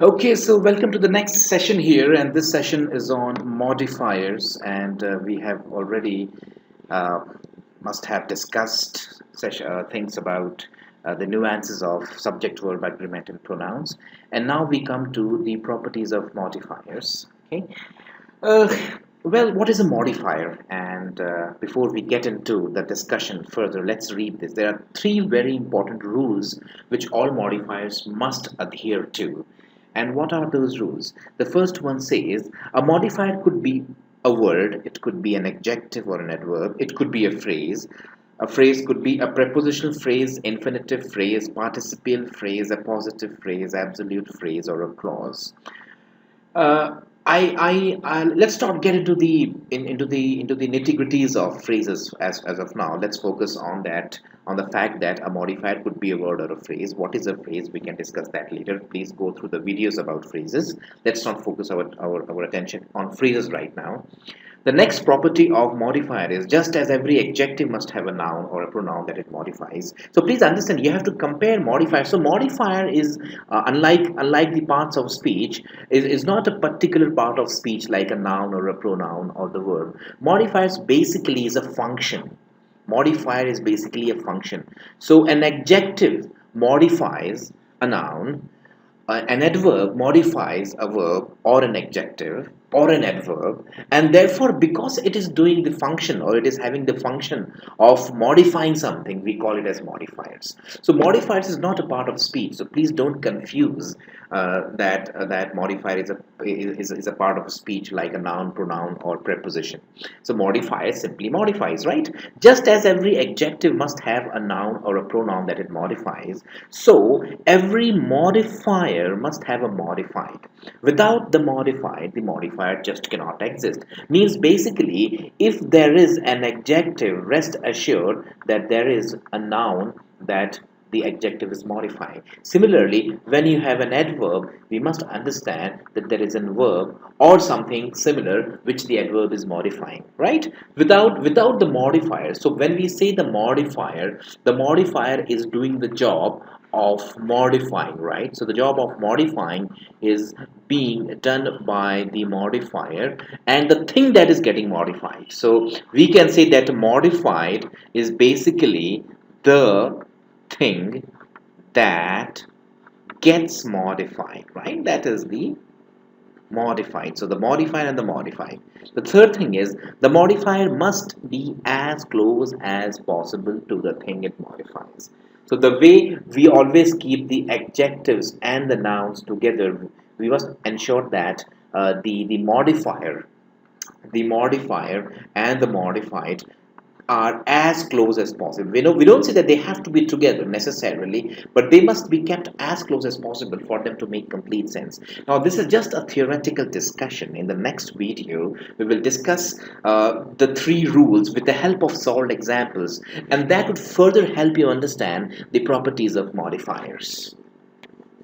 Okay, so welcome to the next session here, and this session is on modifiers, and we have already uh, must have discussed things about the nuances of subject-verb agreement and pronouns, and now we come to the properties of modifiers. Okay, uh, well, what is a modifier? And before we get into the discussion further, let's read this. There are three very important rules which all modifiers must adhere to. And what are those rules? The first one says a modifier could be a word, it could be an adjective or an adverb, it could be a phrase. A phrase could be a prepositional phrase, infinitive phrase, participial phrase, appositive phrase, absolute phrase, or a clause. Let's not get into the nitty gritties of phrases as of now. Let's focus on the fact that a modifier could be a word or a phrase. What is a phrase? We can discuss that later. Please go through the videos about phrases. Let's not focus our attention on phrases right now. The next property of modifier is just as every adjective must have a noun or a pronoun that it modifies. So please understand you have to compare modifier. So modifier is unlike the parts of speech is not a particular part of speech like a noun or a pronoun or the verb. Modifiers basically is a function. Modifier is basically a function. So an adjective modifies a noun, an adverb modifies a verb or an adjective or an adverb, and therefore because it is doing the function or it is having the function of modifying something, we call it as modifiers. So modifiers is not a part of speech, so please don't confuse that modifier is a part of speech like a noun, pronoun, or preposition. So modifier simply modifies, right? Just as every adjective must have a noun or a pronoun that it modifies, so every modifier must have a modified. Without the modifier just cannot exist. Means basically, if there is an adjective, rest assured that there is a noun that the adjective is modifying. Similarly, when you have an adverb, we must understand that there is a verb or something similar which the adverb is modifying, right? Without the modifier. So when we say the modifier is doing the job of modifying, right? So the job of modifying is being done by the modifier and the thing that is getting modified. So we can say that modified is basically the thing that gets modified, right? That is the modified. So the modified and the modified. The third thing is the modifier must be as close as possible to the thing it modifies. So the way we always keep the adjectives and the nouns together, we must ensure that the modifier and the modified are as close as possible. We don't say that they have to be together necessarily, but they must be kept as close as possible for them to make complete sense. Now, this is just a theoretical discussion. In the next video, we will discuss the three rules with the help of solved examples, and that would further help you understand the properties of modifiers.